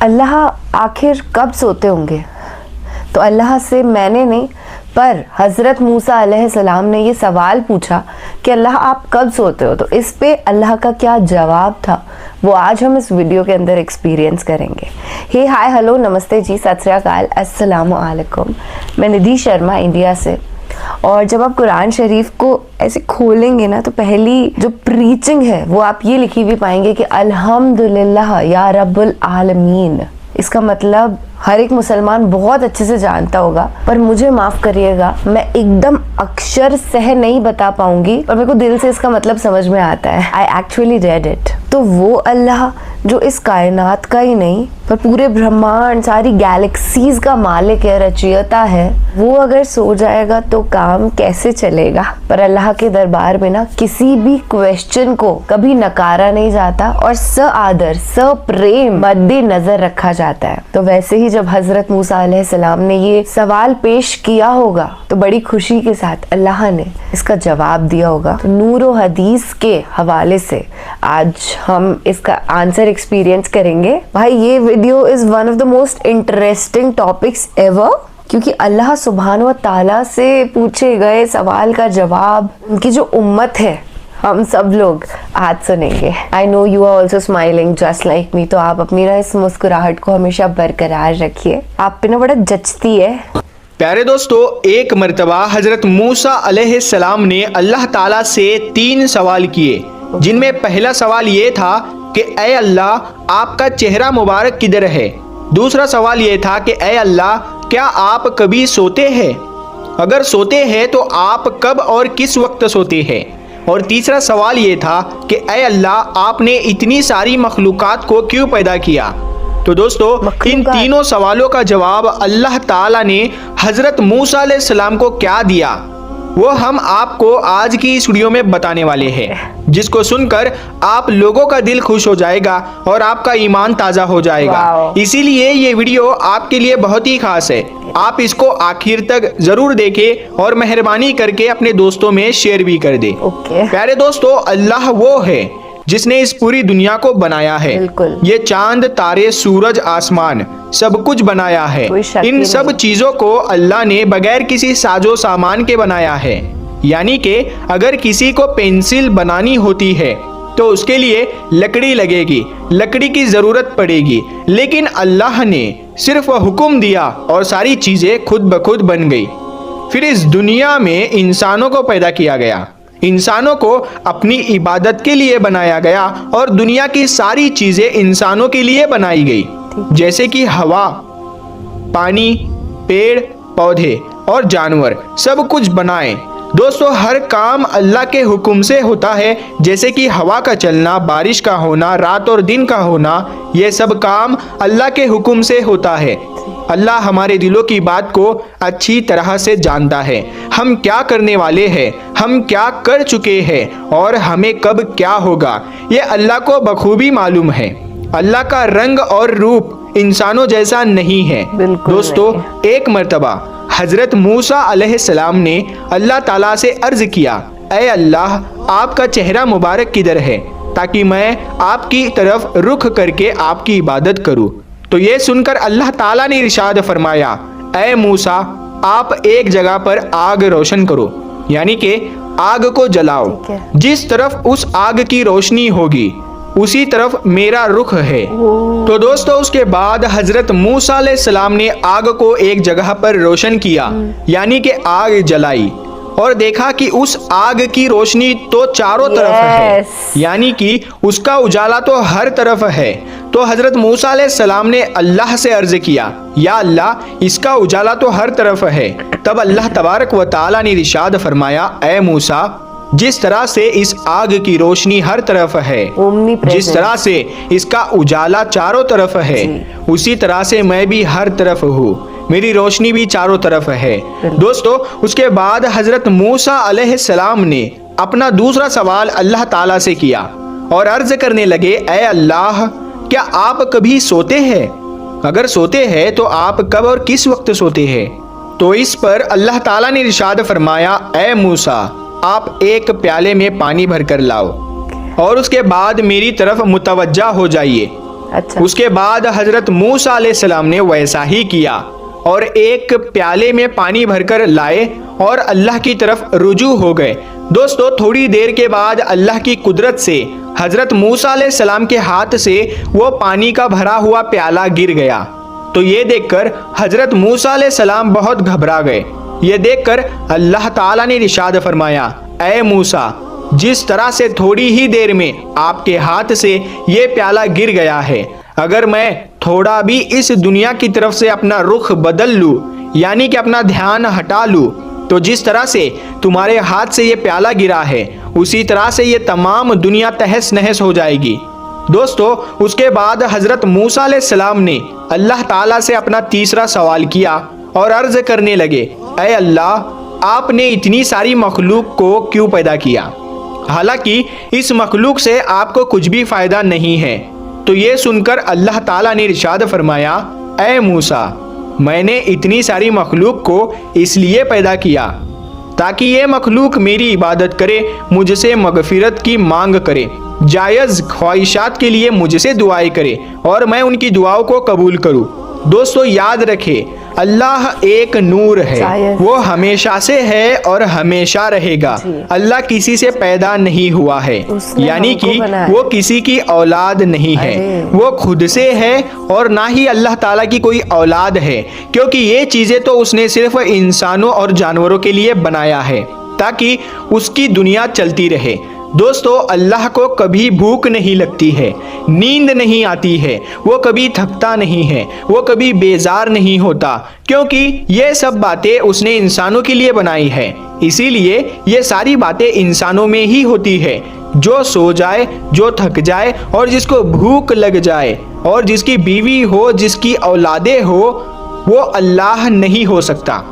अल्लाह आखिर कब सोते होंगे? तो अल्लाह से मैंने नहीं पर हज़रत मूसा अलैहिस्सलाम ने ये सवाल पूछा कि अल्लाह आप कब सोते हो। तो इस पे अल्लाह का क्या जवाब था वो आज हम इस वीडियो के अंदर एक्सपीरियंस करेंगे। हे हाय हेलो नमस्ते जी, सत श्री अकाल, अस्सलामु अलैकुम। मैं निधि शर्मा इंडिया से। और जब आप कुरान शरीफ को ऐसे खोलेंगे ना तो पहली जो प्रीचिंग है वो आप ये लिखी हुई पाएंगे कि अल्हम्दुलिल्लाह या रब्बुल आलमीन। इसका मतलब हर एक मुसलमान बहुत अच्छे से जानता होगा, पर मुझे माफ़ करिएगा मैं एकदम अक्षर सह नहीं बता पाऊंगी, पर मेरे को दिल से इसका मतलब समझ में आता है। I actually read it. तो वो अल्लाह जो इस कायनात का ही नहीं पर पूरे ब्रह्मांड सारी गैलेक्सीज का मालिक है, रचयिता है, वो अगर सो जाएगा तो काम कैसे चलेगा। पर अल्लाह के दरबार में ना किसी भी क्वेश्चन को कभी नकारा नहीं जाता और सआदर सप्रेम मद्दे नजर रखा जाता है। तो वैसे ही जब हजरत मूसा अलैहिस्सलाम ने ये सवाल पेश किया होगा तो बड़ी खुशी के साथ अल्लाह ने इसका जवाब दिया होगा। तो नूर व हदीस के हवाले से आज हम इसका आंसर एक्सपीरियंस करेंगे। भाई ये video is one of the most interesting topics ever, क्योंकि अल्लाह सुब्हान व ताला से पूछे गए सवाल का जवाब उनकी जो उम्मत है हम सब लोग आज सुनेंगे। I know you are also smiling just like me. तो आप अपनी ना इस मुस्कुराहट को हमेशा बरकरार रखिए, आप पे ना बड़ा जचती है। प्यारे दोस्तों, एक मर्तबा हजरत मूसा अलैहिस्सलाम ने अल्लाह ताला से 3 सवाल किए, जिनमें पहला सवाल ये था कि ऐ अल्लाह आपका चेहरा मुबारक किधर है। दूसरा सवाल ये था कि ऐ अल्लाह क्या आप कभी सोते हैं, अगर सोते हैं तो आप कब और किस वक्त सोते हैं। और तीसरा सवाल ये था कि ऐ अल्लाह आपने इतनी सारी मखलूकात को क्यों पैदा किया। तो दोस्तों इन तीनों सवालों का जवाब अल्लाह ताला ने हजरत मूसा अलैहिस्सलाम को क्या दिया वो हम आपको आज की इस वीडियो में बताने वाले हैं, जिसको सुनकर आप लोगों का दिल खुश हो जाएगा और आपका ईमान ताज़ा हो जाएगा। इसीलिए ये वीडियो आपके लिए बहुत ही खास है। आप इसको आखिर तक जरूर देखें और मेहरबानी करके अपने दोस्तों में शेयर भी कर दें। प्यारे दोस्तों, अल्लाह वो है जिसने इस पूरी दुनिया को बनाया है। ये चांद, तारे, सूरज, आसमान सब कुछ बनाया है। इन सब चीजों को अल्लाह ने बगैर किसी साजो सामान के बनाया है। यानी कि अगर किसी को पेंसिल बनानी होती है तो उसके लिए लकड़ी लगेगी, लकड़ी की जरूरत पड़ेगी, लेकिन अल्लाह ने सिर्फ हुक्म दिया और सारी चीजें खुद ब खुद बन गई। फिर इस दुनिया में इंसानों को पैदा किया गया, इंसानों को अपनी इबादत के लिए बनाया गया और दुनिया की सारी चीजें इंसानों के लिए बनाई गई, जैसे कि हवा, पानी, पेड़ पौधे और जानवर सब कुछ बनाए। दोस्तों हर काम अल्लाह के हुक्म से होता है, जैसे कि हवा का चलना, बारिश का होना, रात और दिन का होना, ये सब काम अल्लाह के हुक्म से होता है। अल्लाह हमारे दिलों की बात को अच्छी तरह से जानता है, हम क्या करने वाले हैं, हम क्या कर चुके हैं और हमें कब क्या होगा, ये अल्लाह को बखूबी मालूम है। अल्लाह का रंग और रूप इंसानों जैसा नहीं है। दोस्तों एक मर्तबा हजरत मूसा अलैहिस्सलाम ने अल्लाह ताला से अर्ज किया, ऐ अल्लाह आपका चेहरा मुबारक किधर है, ताकि मैं आपकी तरफ रुख करके आपकी इबादत करूं। तो ये सुनकर अल्लाह ताला ने इरशाद फरमाया, ऐ मूसा आप एक जगह पर आग रोशन करो, यानी कि आग को जलाओ, जिस तरफ उस आग की रोशनी होगी उसी तरफ मेरा रुख है। तो दोस्तों उसके बाद हजरत मूसा अलैहिस्सलाम ने आग को एक जगह पर रोशन किया, यानी कि आग जलाई, और देखा कि उस आग की रोशनी तो चारों तरफ है, यानी कि उसका उजाला तो हर तरफ है। तो हजरत मूसा अलैहिस्सलाम ने अल्लाह से अर्ज किया, या अल्लाह इसका उजाला तो हर तरफ है। तब अल्लाह तबारक व ताला ने इरशाद फरमाया, ऐ मूसा जिस तरह से इस आग की रोशनी हर तरफ है, जिस तरह से इसका उजाला चारों तरफ है, उसी तरह से मैं भी हर तरफ हूँ, मेरी रोशनी भी चारों तरफ है। दोस्तों उसके बाद हजरत मूसा अलैहिस्सलाम ने अपना दूसरा सवाल अल्लाह ताला से किया और अर्ज करने लगे, ऐ अल्लाह क्या आप कभी सोते हैं, अगर सोते हैं तो आप कब और किस वक्त सोते हैं। तो इस पर अल्लाह ताला ने इरशाद फरमाया, ऐ मूसा आप एक प्याले में पानी भर कर लाओ और उसके बाद मेरी तरफ मुतवज्जा हो जाइए अच्छा। उसके बाद हजरत मूसा अलैहिस्सलाम ने वैसा ही किया और एक प्याले में पानी भरकर लाए और अल्लाह की तरफ रुजू हो गए। दोस्तों, थोड़ी देर के बाद अल्लाह की कुदरत से हजरत मूसा अलैहिस्सलाम के हाथ से वो पानी का भरा हुआ प्याला गिर गया। तो ये देखकर हजरत मूसा अलैहिस्सलाम बहुत घबरा गए। ये देखकर अल्लाह ताला ने इरशाद फरमाया, ऐ मूसा, जिस तरह से थोड़ी ही देर में आपके हाथ से ये प्याला गिर गया है, अगर मैं थोड़ा भी इस दुनिया की तरफ से अपना रुख बदल लूँ, यानी कि अपना ध्यान हटा लूँ, तो जिस तरह से तुम्हारे हाथ से ये प्याला गिरा है उसी तरह से ये तमाम दुनिया तहस नहस हो जाएगी। दोस्तों, उसके बाद हजरत मूसा अलैहिस्सलाम ने अल्लाह ताला से अपना तीसरा सवाल किया और अर्ज करने लगे, ऐ अल्लाह, आपने इतनी सारी मखलूक को क्यों पैदा किया, हालांकि इस मखलूक से आपको कुछ भी फायदा नहीं है। तो ये सुनकर अल्लाह ताला ने इरशाद फरमाया, ऐ मूसा, मैंने इतनी सारी मखलूक को इसलिए पैदा किया ताकि ये मखलूक मेरी इबादत करे, मुझसे मगफिरत की मांग करे, जायज़ ख्वाहिशात के लिए मुझसे दुआएं करे और मैं उनकी दुआओं को कबूल करूं। दोस्तों, याद रखें, अल्लाह एक नूर है, वो हमेशा से है और हमेशा रहेगा। अल्लाह किसी से पैदा नहीं हुआ है, यानी कि वो किसी की औलाद नहीं है, वो खुद से है और ना ही अल्लाह ताला की कोई औलाद है, क्योंकि ये चीज़ें तो उसने सिर्फ इंसानों और जानवरों के लिए बनाया है ताकि उसकी दुनिया चलती रहे। दोस्तों, अल्लाह को कभी भूख नहीं लगती है, नींद नहीं आती है, वो कभी थकता नहीं है, वो कभी बेजार नहीं होता, क्योंकि ये सब बातें उसने इंसानों के लिए बनाई है। इसीलिए ये सारी बातें इंसानों में ही होती है। जो सो जाए, जो थक जाए और जिसको भूख लग जाए और जिसकी बीवी हो, जिसकी औलादे हो, वो अल्लाह नहीं हो सकता।